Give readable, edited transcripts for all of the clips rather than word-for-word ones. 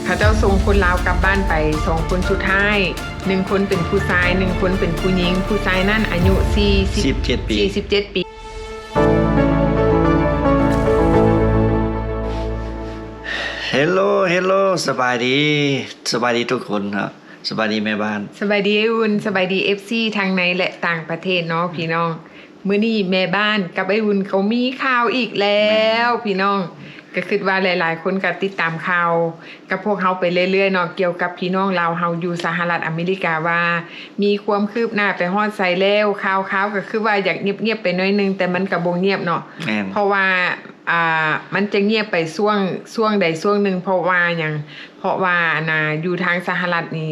เขาเจ้าส่งคนลาวกลับบ้านไป2คนสุดท้าย1คนเป็นผู้ชาย1คนเป็นผู้หญิงผู้ชายนั่นอายุ47 ปี 47 ปีเฮลโลสบายดีทุกคนครับสบายดีแม่บ้านสบายดีไอ้อุ่นสบายดี FC ทางในและต่างประเทศเนาะพี่น้องมื้อนี้แม่บ้านกับไอ้อุ่นเขามีข่าวอีกแล้วพี่น้องก็คิดว่าหลายๆคนก็ติดตามข่าวกับพวกเฮาไปเรื่อยๆเนาะเกี่ยวกับพี่น้องลาวเฮาอยู่สหรัฐอเมริกาว่ามีความคืบหน้าไปฮอดไสแล้วข่าวก็คือว่าอยากเงียบๆไปหน่อยนึงแต่มันก็บ่เงียบเนาะเพราะว่ามันจะเงียบไปช่วงใดช่วงหนึ่งเพราะว่าอยู่ทางสหรัฐนี่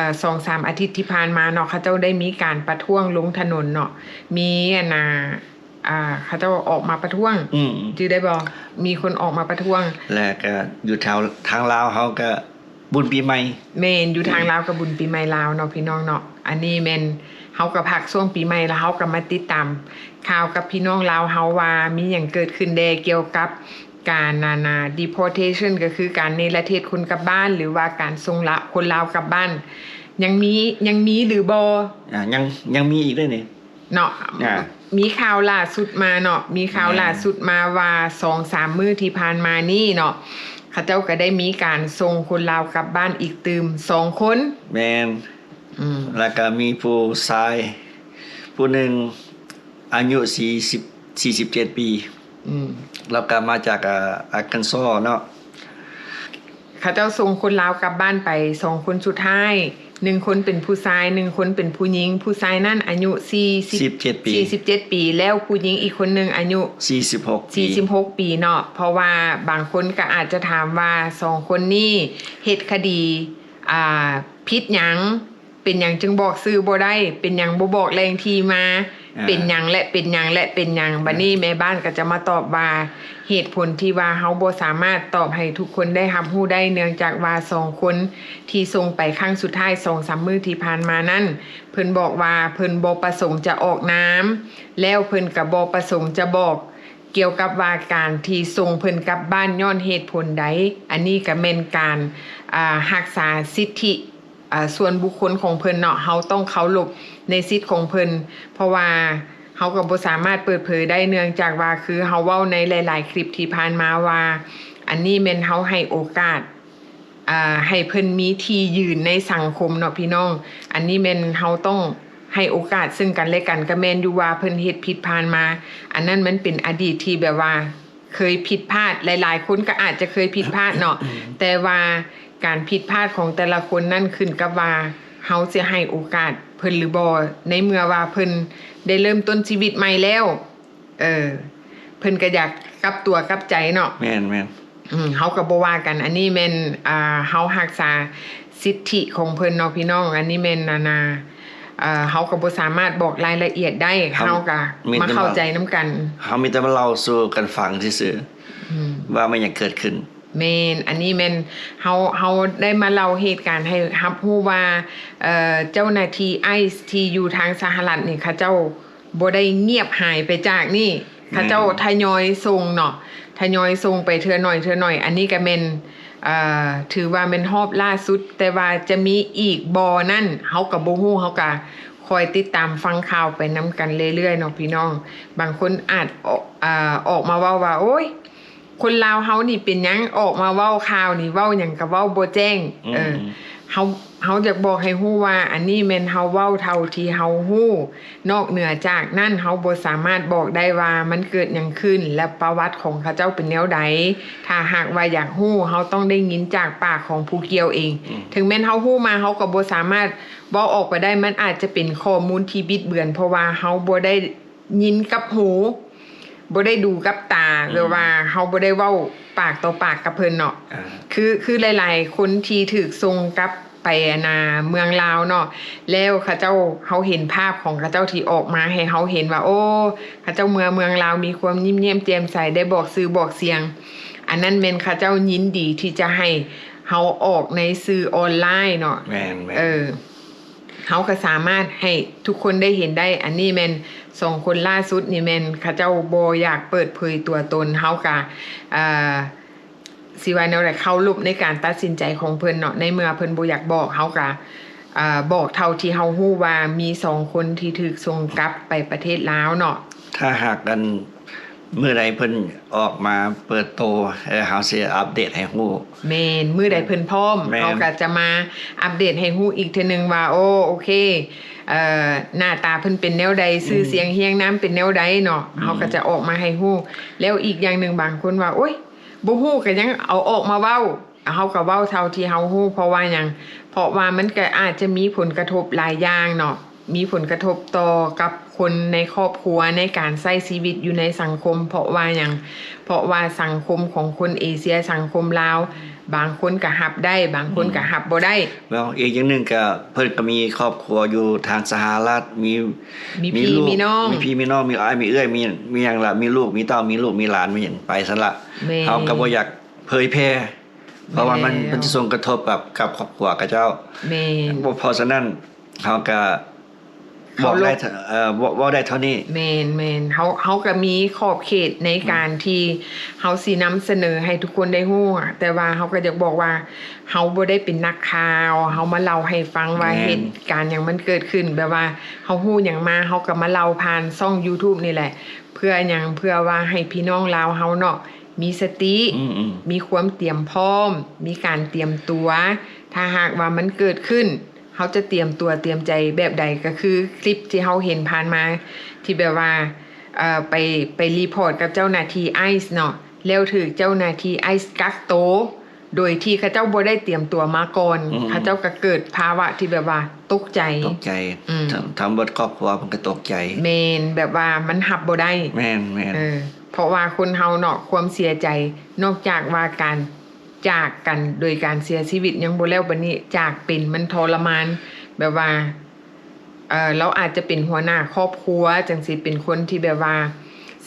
2-3 อาทิตย์ที่ผ่านมาเนาะเขาเจ้าได้มีการประท้วงลงถนนเนาะมีเขาเจ้าออกมาประท้วงจื่อได้บ่มีคนออกมาประท้วงแล้วก็อยู่แถวทางลาวเฮาก็บุญปีใหม่แม่นอยู่ทางลาวก็บุญปีใหม่ลาวเนาะพี่น้องเนาะอันนี้แม่นเฮาก็พักช่วงปีใหม่แล้วเฮาก็มาติดตามข่าวกับพี่น้องลาวเฮาว่ามีหยังเกิดขึ้นแดเกี่ยวกับการdeportation ก็คือการเนรเทศคนกลับบ้านหรือว่าการส่งละคนลาวกลับบ้านยังมีหรือบ่ยังมีอีกด้วยนี่เนาะมีข่าวล่าสุดมาเนาะมีข่าวล่าสุดมาว่า 2-3 มื้อที่ผ่านมานี่เนาะเขาเจ้าก็ได้มีการส่งคนลาวกลับบ้านอีกตืม2คนแม่นแล้วก็มีผู้ชายผู้หนึ่งอายุ47 ปีแล้วก็มาจากอาร์คันซอเนาะเขาเจ้าส่งคนลาวกลับบ้านไป2คนสุดท้าย1คนเป็นผู้ชาย1คนเป็นผู้หญิงผู้ชายนั่นอายุ47 ปีแล้วผู้หญิงอีกคนนึงอายุ46 ปีเนาะเพราะว่าบางคนก็อาจจะถามว่า2คนนี้เฮ็ดคดีผิดหยังเป็นหยังจึงบอกชื่อบ่ได้เป็นหยังบ่บอกแรงที่มาเป็นหยังและเป็นหยังบัดนี้แม่บ้านก็จะมาตอบว่าเหตุผลที่ว่าเฮาบ่สามารถตอบให้ทุกคนได้รับรู้ได้เนื่องจากว่า2คนที่ส่งไปครั้งสุดท้าย 2-3 มื้อที่ผ่านมานั้นเพิ่นบอกว่าเพิ่นบ่ประสงค์จะออกนามแล้วเพิ่นก็บ่ประสงค์จะบอกเกี่ยวกับว่าการที่ส่งเพิ่นกลับบ้านย้อนเหตุผลใดอันนี้ก็แม่นการรักษาสิทธิส่วนบุคคลของเพิ่นเนาะเฮาต้องเคารพในสิทธิ์ของเพิ่นเพราะว่าเฮาก็บ่สามารถเปิดเผยได้เนื่องจากว่าคือเฮาเว้าในหลายๆคลิปที่ผ่านมาว่าอันนี้แม่นเฮาให้โอกาสให้เพิ่นมีที่ยืนในสังคมเนาะพี่น้องอันนี้แม่นเฮาต้องให้โอกาสซึ่งกันและกันก็แม่นอยู่ว่าเพิ่นเฮ็ดผิดผ่านมาอันนั้นมันเป็นอดีตที่แบบว่าเคยผิดพลาดหลายๆคนก็อาจจะเคยผิดพลาดเนาะแต่ว่าการผิดพลาดของแต่ละคนนั่นขึ้นกับว่าเฮาสิให้โอกาสเพิ่นหรือบ่ในเมื่อว่าเพิ่นได้เริ่มต้นชีวิตใหม่แล้วเพิ่นก็อยากกลับตัวกลับใจเนาะแม่นเฮาก็บ่ว่ากันอันนี้แม่นเฮารักษาสิทธิของเพิ่นเนาะพี่น้องอันนี้แม่นเฮาก็บ่สามารถบอกรายละเอียดได้เฮาก็มาเข้าใจนํกันเฮามีแต่มาเล่าสู่กันฟังซื่อๆว่ามันยังเกิดขึ้นแม่นอันนี้แม่นเฮาได้มาเล่าเหตุการณ์ให้รับรู้ว่าเจ้าหน้าที่ไอซ์ที่อยู่ทางสหรัฐนี่เขาเจ้าบ่ได้เงียบหายไปจากนี่เขาเจ้าทยอยส่งเนาะทยอยส่งไปเทื่อหน่อยอันนี้ก็แม่นถือว่าเป็นรอบล่าสุดแต่ว่าจะมีอีกบ่นั่นเฮาก็บ่ฮู้เฮาก็คอยติดตามฟังข่าวไปนํกันเรื่อยๆเนาะพี่น้องบางคนอาจออกมาเว้าว่าโอ๊ยคนลาวเฮานี่เป็นหยังออกมาเว้าข่าวนี่เว้าหยังก็เว้าบ่แจ้งเฮาอยากบอกให้ฮู้ว่าอันนี้แม่นเฮาเว้าเท่าที่เฮาฮู้นอกเหนือจากนั้นเฮาบ่สามารถบอกได้ว่ามันเกิดหยังขึ้นและประวัติของเขาเจ้าเป็นแนวใดถ้าหากว่าอยากฮู้เฮาต้องได้ยินจากปากของผู้เกี่ยวเองถึงแม้นเฮาฮู้มาเฮาก็บ่สามารถเว้าออกไปได้มันอาจจะเป็นข้อมูลที่บิดเบือนเพราะว่าเฮาบ่ได้ยินกับหูบ่ได้ดูกับตาหรือว่าเฮาบ่ได้เว้าปากต่อปากกับเพิ่นเนาะคือหลายๆคนที่ถูกส่งกลับไปเมืองลาวเนาะแล้วเขาเจ้าเฮาเห็นภาพของเขาเจ้าที่ออกมาให้เฮาเห็นว่าโอ้เขาเจ้าเมืองลาวมีความยิ้มแย้มแจ่มใสได้บอกสื่อบอกเสียงอันนั้นแม่นเขาเจ้ายินดีที่จะให้เฮาออกในสื่อออนไลน์เนาะแม่นเฮาก็สามารถให้ทุกคนได้เห็นได้อันนี้แม่น2คนล่าสุดนี่แม่นเขาเจ้าบ่อยากเปิดเผยตัวตนเฮาก็ สิว่าแนวใดเข้ารูปในการตัดสินใจของเพิ่นเนาะในเมื่อเพิ่นบ่อยากบอกเฮาก็บอกเท่าที่เฮาฮู้ว่ามี2คนที่ถูกส่งกลับไปประเทศลาวเนาะถ้าหากกันเมื่อใดเพิ่นออกมาเปิดโตเฮาสิอัปเดตให้ฮู้แม่นมื้อใดเพิ่นพร้อมเฮาก็จะมาอัปเดตให้ฮู้อีกเทื่อนึงว่าโอเคหน้าตาเพิ่นเป็นแนวใดชื่อเสียงเฮียงนามเป็นแนวใดเนาะเฮาก็จะออกมาให้ฮู้แล้วอีกอย่างนึงบางคนว่าโอ๊ยบ่ฮู้ก็ยังเอาออกมาเว้าเฮาก็เว้าเท่าที่เฮาฮู้เพราะว่าหยังเพราะว่ามันก็อาจจะมีผลกระทบหลายอย่างเนาะมีผลกระทบต่อกับคนในครอบครัวในการใช้ชีวิตอยู่ในสังคมเพราะว่าหยังเพราะว่าสังคมของคนเอเชียสังคมลาวบางคนก็รับได้บางคนก็รับบ่ได้แล้วอีกอย่างนึงก็เพิ่นก็มีครอบครัวอยู่ทางสหรัฐมีพี่มีน้องมีพี่มีน้องมีอ้ายมีเอื้อยมีหยังล่ะมีลูกมีเต้ามีลูกมีหลานมีหยังไปซั่นล่ะเฮาก็บ่อยากเผยแพร่เพราะว่ามันจะส่งกระทบกับครอบครัวกับเจ้าแม่นเพราะฉะนั้นเฮาก็บอกได้ว่าได้เท่านี้แม่นเฮาก็มีขอบเขตในการที่เฮาสินำเสนอให้ทุกคนได้ฮู้แต่ว่าเฮาก็อยากบอกว่าเฮาบ่ได้เป็นนักข่าวเฮามาเล่าให้ฟังว่าเหตุการณ์หยังมันเกิดขึ้นแบบว่าเฮาฮู้หยังมาเฮาก็มาเล่าผ่านช่อง YouTube นี่แหละเพื่อหยังเพื่อว่าให้พี่น้องลาวเฮาเนาะมีสติมีความเตรียมพร้อมมีการเตรียมตัวถ้าหากว่ามันเกิดขึ้นเฮาจะเตรียมตัวเตรียมใจแบบใดก็คือคลิปที่เฮาเห็นผ่านมาที่แบบว่าไปรีพอร์ตกับเจ้าหน้าที่ไอซ์เนาะแล้วถูกเจ้าหน้าที่ไอซ์กักโตโดยที่เขาเจ้าบ่ได้เตรียมตัวมาก่อนเขาเจ้าก็เกิดภาวะที่แบบว่าตกใจทำเบิดครอบครัวมันก็ตกใจแม่นแบบว่ามันรับบ่ได้แม่นเพราะว่าคนเฮาเนาะความเสียใจนอกจากว่าการจากกันโดยการเสียชีวิตยังบ่แล้วบัดนี้จากเป็นมันทรมานแบบว่าเราอาจจะเป็นหัวหน้าครอบครัวจังซี่เป็นคนที่แบบว่า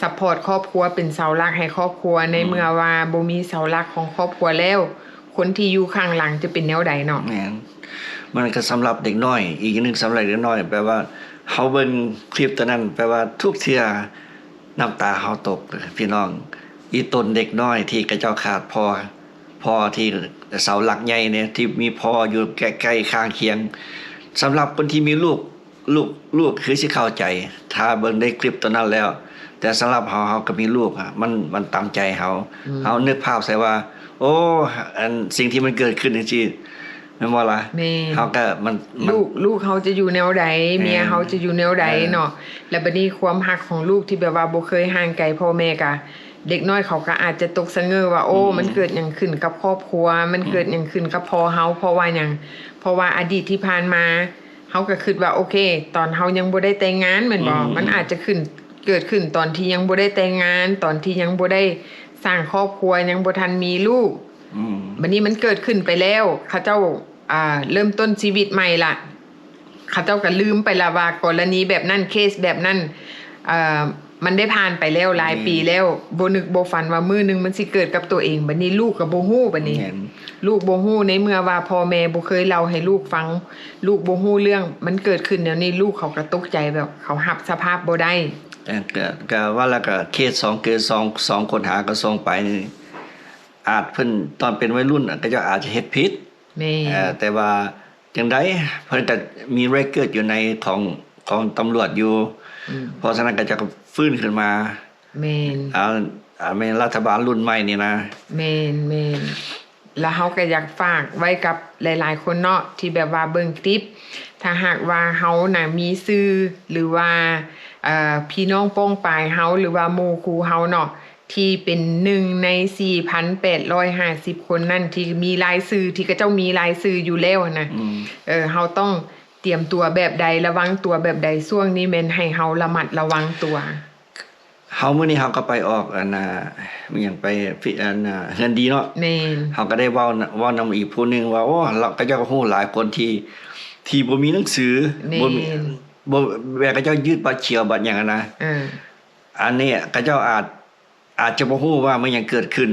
ซัพพอร์ตครอบครัวเป็นเสาหลักให้ครอบครัวในเมื่อว่าบ่มีเสาหลักของครอบครัวแล้วคนที่อยู่ข้างหลังจะเป็นแนวใดเนาะแม่นมันก็สำหรับเด็กน้อยอีกนึงสำหรับเด็กน้อยแปลว่าเฮาเบิ่งคลิปตัวนั้นแปลว่าทุกเทื่อน้ำตาเฮาตกพี่น้องอีตนเด็กน้อยที่กระเจ้าขาดพ่อที่เสาหลักใหญ่เนี่ยที่มีพ่ออยู่ใกล้ๆข้างเคียงสำหรับคนที่มีลูกคือสิเข้าใจถ้าเบิ่งได้คลิปตัวนั้นแล้วแต่สำหรับเฮาก็มีลูกมันตามใจเฮานึกภาพใส่ว่าโอ้อันสิ่งที่มันเกิดขึ้นจริงๆแม่นบ่ล่ะเฮาก็มันลูกเฮาจะอยู่แนวใดเมียเฮาจะอยู่แนวใดเนาะแล้วบัดนี้ความรักของลูกที่แบบว่าบ่เคยห่างไกลพ่อแม่ก็เด็กน้อยเขาก็อาจจะตกสะเงอว่าโอ้มันเกิดหยังขึ้นกับครอบครัวมันเกิดหยังขึ้นกับพ่อเฮาเพราะว่าหยังเพราะว่าอดีตที่ผ่านมาเฮาก็คิดว่าโอเคตอนเฮายังบ่ได้แต่งงานแม่นบ่มันอาจจะเกิดขึ้นตอนที่ยังบ่ได้แต่งงานตอนที่ยังบ่ได้สร้างครอบครัวยังบ่ทันมีลูกบัดนี้มันเกิดขึ้นไปแล้วเขาเจ้าเริ่มต้นชีวิตใหม่ล่ะเขาเจ้าก็ลืมไปละว่ากรณีแบบนั้นเคสแบบนั้นมันได้ผ่านไปแล้วหลายปีแล้วบ่นึกบ่ฝันว่ามื้อนึงมันสิเกิดกับตัวเองบัดนี้ลูกก็บ่ฮู้บัดนี้ลูกบ่ฮู้ในเมื่อว่าพ่อแม่บ่เคยเล่าให้ลูกฟังลูกบ่ฮู้เรื่องมันเกิดขึ้นแล้วนี่ลูกเขาก็ตกใจแบบเขารับสภาพบ่ได้ก็ว่าแล้วก็เคส2เกิด2คนหาก็ส่งไปนี่อาจเพิ่นตอนเป็นวัยรุ่นก็จะอาจจะเฮ็ดผิดแม่แต่ว่าจังได๋เพิ่นก็มีเรคเกิดอยู่ในของตำรวจอยู่เพราะฉะนั้นก็จะฟื้นขึ้นมาแม่นแม่นรัฐบาลรุ่นใหม่นี่นะแม่นแล้วเฮาก็อยากฝากไว้กับหลายๆคนเนาะที่แบบว่าเบิ่งคลิปถ้าหากว่าเฮาน่ะมีชื่อหรือว่าพี่น้องป้องปายเฮาหรือว่าหมู่คู่เฮาเนาะที่เป็น1ใน 4,850 คนนั่นที่มีรายชื่อที่เขาเจ้ามีรายชื่ออยู่แล้วนะเฮาต้องเตรียมตัวแบบใดระวังตัวแบบใดช่วงนี้แม่นให้เฮาระมัดระวังตัวเฮามื้อนี้เฮาก็ไปออกมีหยังไปเฮือนดีเนาะแม่นเฮาก็ได้เว้านำอีกผู้นึงว่าโอ้เราก็เจ้าก็ฮู้หลายคนที่บ่มีหนังสือบ่แบบก็เจ้ายืดบัตรเขียวบัตรหยังนะอันนี้ก็เจ้าอาจจะบ่ฮู้ว่ามันหยังเกิดขึ้น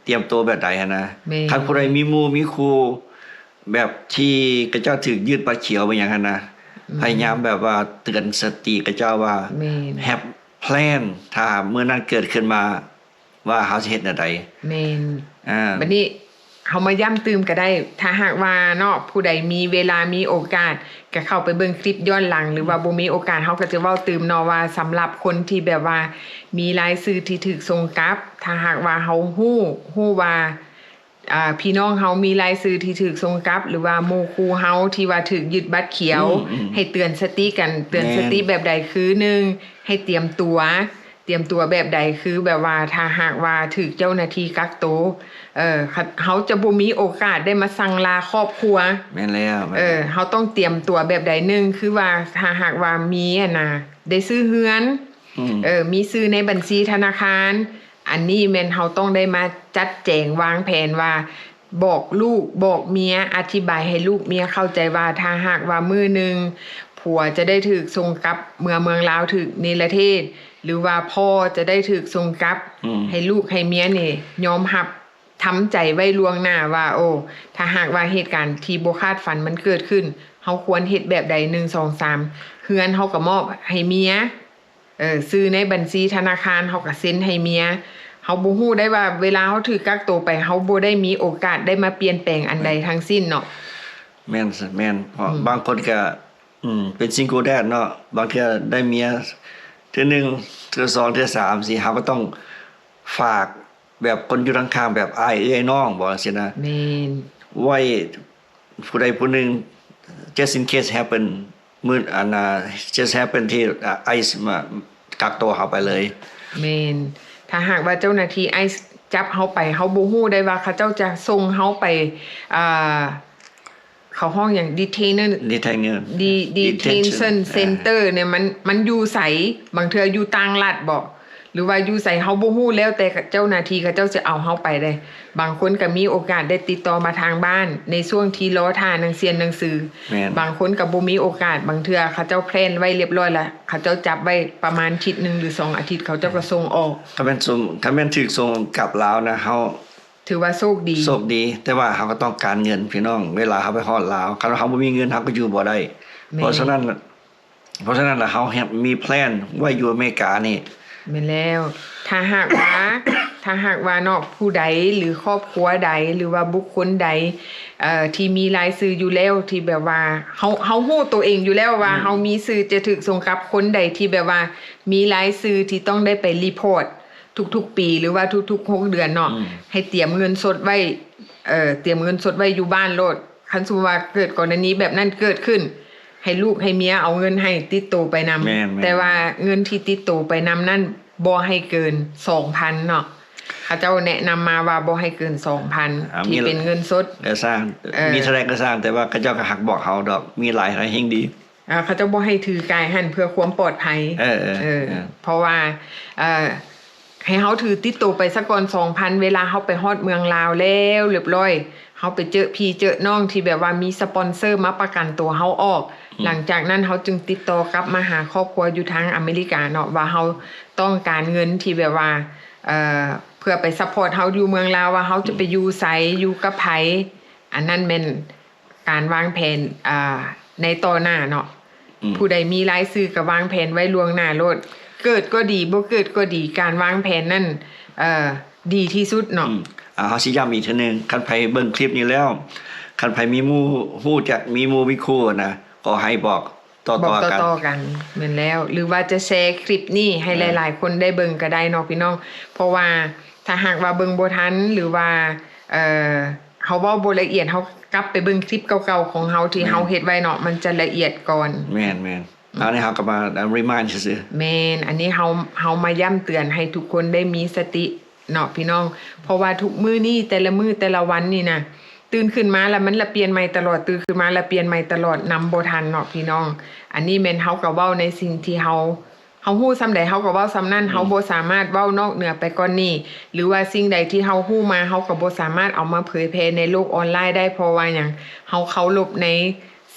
เตรียมตัวแบบใดนะคันผู้ใดมีหมู่มีครูแบบที่กระเจ้าถูกยืดบัตรเขียวไปอย่างนั้นนะพยายามแบบว่าเตือนสติกระเจ้าว่า have plan ถ้าเมื่อนั้นเกิดขึ้นมา ว่าเฮาสิเฮ็ดแนวใด แม่น บั บัดนี้เฮามาย้ำเติมก็ได้ถ้าหากว่าเนาะผู้ใดมีเวลามีโอกาสก็เข้าไปเบิ่งคลิปย้อนหลังหรือว่าบ่มีโอกาสเฮาก็จะเว้าเติมเนาะว่าสำหรับคนที่แบบว่ามีรายชื่อที่ถูกส่งกลับถ้าหากว่าเฮาฮู้ว่าพี่น้องเฮามีรายชื่อที่ถูกส่งกลับหรือว่าหมู่คู่เฮาที่ว่าถูกยึดบัตรเขียวให้เตือนสติกันเตือนสติแบบใดคือ1ให้เตรียมตัวแบบใดคือแบบว่าถ้าหากว่าถูกเจ้าหน้าที่กักตัวเขาจะบ่มีโอกาสได้มาสั่งลาครอบครัว แม่นแล้ว เขาต้องเตรียมตัวแบบใดหนึ่งคือว่าถ้าหากว่ามีได้ซื้อเฮือนมีซื้อในบัญชีธนาคารอันนี้แม่นเขาต้องได้มาจัดแจงวางแผนว่าบอกลูกบอกเมียอธิบายให้ลูกเมียเข้าใจว่าถ้าหากว่ามื้อนึงผัวจะได้ถูกส่งกลับเมืองลาวถูกเนรเทศหรือว่าพ่อจะได้ถูกส่งกลับให้ลูกให้เมียนี่ยอมรับทำใจไว้ล่วงหน้าว่าโอ้ถ้าหากว่าเหตุการณ์ที่บ่คาดฝันมันเกิดขึ้นเฮาควรเฮ็ดแบบใด1 2 3เฮือนเฮาก็มอบให้เมียซื้อในบัญชีธนาคารเฮาก็เซ็นให้เมียเฮาบ่ฮู้ได้ว่าเวลาเฮาถูกกักตัวไปเฮาบ่ได้มีโอกาสได้มาเปลี่ยนแปลงอันใดทั้งสิ้นเนาะแม่นเพราะบางคนก็เป็นซิงเกิลแดดเนาะบางเทื่อได้เมียเทื่อ1เทื่อ2เทื่อ3สิเฮาก็ต้องฝากแบบคนอยู่ข้างๆแบบอ้ายเอ้ยน้องบ่ซี่นะแม่นไว้ผู้ใดผู้หนึ่ง just in case happen มื้อjust happen ที่ไอซ์มากักตัวเฮาไปเลยแม่นถ้าหากว่าเจ้าหน้าที่ไอซ์จับเฮาไปเฮาบ่ฮู้ได้ว่าเขาเจ้าจะส่งเฮาไปเขาห้องอย่าง detention center เนี่ยมันอยู่ไสบางเทื่ออยู่ต่างรัฐบ่หรือว่าอยู่ไสเฮาบ่ฮู้แล้วแต่เจ้าหน้าที่เขาเจ้าจะเอาเฮาไปได้บางคนก็มีโอกาสได้ติดต่อมาทางบ้านในช่วงที่รอท่าหนังสือบางคนก็บ่มีโอกาสบางเทื่อเขาเจ้าแพลนไว้เรียบร้อยแล้วเขาเจ้าจับไว้ประมาณอาทิตย์นึงหรือ2อาทิตย์เขาเจ้าก็ส่งออกถ้าแม่นถูกส่งกลับลาวนะเฮาถือว่าโชคดีแต่ว่าเฮาก็ต้องการเงินพี่น้องเวลาเฮาไปฮอดลาวคันเฮาบ่มีเงินเฮาก็อยู่บ่ได้เพราะฉะนั้นน่ะเฮามีแพลนไว้อยู่อเมริกานี่แม่นแล้วถ้าหากว่าเนาะผู้ใดหรือครอบครัวใดหรือว่าบุคคลใดที่มีรายชื่ออยู่แล้วที่แบบว่าเฮาฮู้ตัวเองอยู่แล้วว่าเฮามีชื่อจะถูกส่งกลับคนใดที่แบบว่ามีรายชื่อที่ต้องได้ไปรีพอร์ตทุกๆปีหรือว่าทุกๆ6เดือนเนาะให้เตรียมเงินสดไว้อยู่บ้านโลดคันสมมุติว่าเกิดกรณีแบบนั้นเกิดขึ้นให้ลูกให้เมียเอาเงินให้ติดตัวไปนำแต่ว่าเงินที่ติดตัวไปนำนั่นบ่ให้เกิน 2,000 เนาะเขาเจ้าแนะนำมาว่าบ่ให้เกิน 2,000 ที่เป็นเงินสดแล้วสร้างมีเท่าใดก็สร้างแต่ว่าเขาเจ้าก็หักบอกเฮาดอกมีหลายแห่งดีเขาเจ้าบ่ให้ถือกายหั่นเพื่อความปลอดภัยเพราะว่าให้เฮาถือติดตัวไปสักก่อน 2,000 เวลาเฮาไปฮอดเมืองลาวแล้วเรียบร้อยเฮาไปเจอพี่เจอน้องที่แบบว่ามีสปอนเซอร์มาประกันตัวเฮาออกหลังจากนั้นเฮาจึงติดต่อกลับมาหาครอบครัวอยู่ทางอเมริกาเนาะว่าเฮาต้องการเงินที่แบบว่าเพื่อไปซัพพอร์ตเฮาอยู่เมืองลาวว่าเฮาจะไปอยู่ไสอยู่กับไผอันนั้นแม่นการวางแผนในต่อหน้าเนาะผู้ใดมีรายชื่อก็วางแผนไว้ล่วงหน้าโลดเกิดก็ดีบ่เกิดก็ดีการวางแผนนั่นดีที่สุดเนาะเฮาสิย้ำอีกเทื่อนึงคันไผเบิ่งคลิปนี้แล้วคันไผมีหมู่ฮู้จักมีหมู่มีคู่นะก็ให้บอกต่อกันแม่นแล้วหรือว่าจะแชร์คลิปนี้ให้หลายๆคนได้เบิ่งก็ได้เนาะพี่น้องเพราะว่าถ้าหากว่าเบิ่งบ่ทันหรือว่าเฮาเว้าบ่ละเอียดเฮากลับไปเบิ่งคลิปเก่าๆของเฮาที่เฮาเฮ็ดไว้เนาะมันจะละเอียดก่อนแม่นอันนี้เฮาก็มา remind ซื่อแม่นอันนี้เฮามาย้ำเตือนให้ทุกคนได้มีสติเนาะพี่น้องเพราะว่าทุกมื้อนี้แต่ละมื้อแต่ละวันนี่นะตื่นขึ้นมาแล้วมันละเปลี่ยนใหม่ตลอดตื่นขึ้นมาละเปลี่ยนใหม่ตลอดนำบ่ทันเนาะพี่น้องอันนี้แม่นเฮาก็เว้าในสิ่งที่เฮาฮู้ส่ำใดเฮาก็เว้าส่ำนั้นเฮาบ่สามารถเว้านอกเหนือไปกว่านี้หรือว่าสิ่งใดที่เฮาฮู้มาเฮาก็บ่สามารถเอามาเผยแพร่ในโลกออนไลน์ได้เพราะว่าหยังเฮาเคารพใน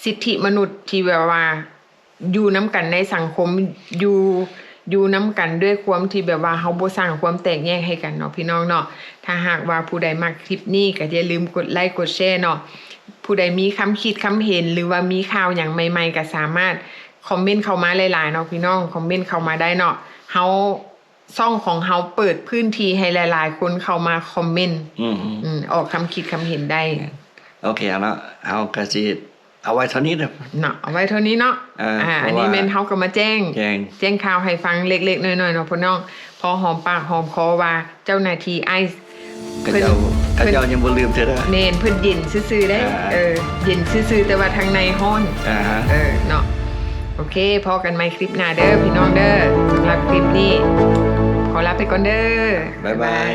สิทธิมนุษย์ที่แบบว่าอยู่นำกันในสังคมอยู่นำกันด้วยความที่แบบว่าเฮาบ่สร้างความแตกแยกให้กันเนาะพี่น้องเนาะถ้าหากว่าผู้ใดมักคลิปนี้ก็อย่าลืมกดไลค์กดแชร์เนาะผู้ใดมีคำคิดคำเห็นหรือว่ามีข่าวหยังใหม่ๆก็สามารถคอมเมนต์เข้ามาหลายๆเนาะพี่น้องคอมเมนต์เข้ามาได้เนาะเฮา ช่องของเฮาเปิดพื้นที่ให้หลายๆคนเข้ามาคอมเมนต์ ออกคำคิดคำเห็นได้ โอเคเอาเนาะเฮาก็สิเอาไว้เท่านี้เด้อ เนาะเอาไว้เท่านี้เนาะ อันนี้แม่นเฮาก็มาแจ้งข่าวให้ฟังเล็กๆน้อยๆเนาะพี่น้องพอหอมปากหอมคอว่าเจ้าหน้าที่ไอซ์ ก็เจ้ายังบ่ลืมเธอเด้อ เมนเพิ่นเย็นซื่อๆได้เย็นซื่อๆแต่ว่าทางในฮ้อน เนาะโอเคพอกันใหม่คลิปหน้าเด้อพี่น้องเด้อสำหรับคลิปนี้ขอลาไปก่อนเด้อ บ๊ายบาย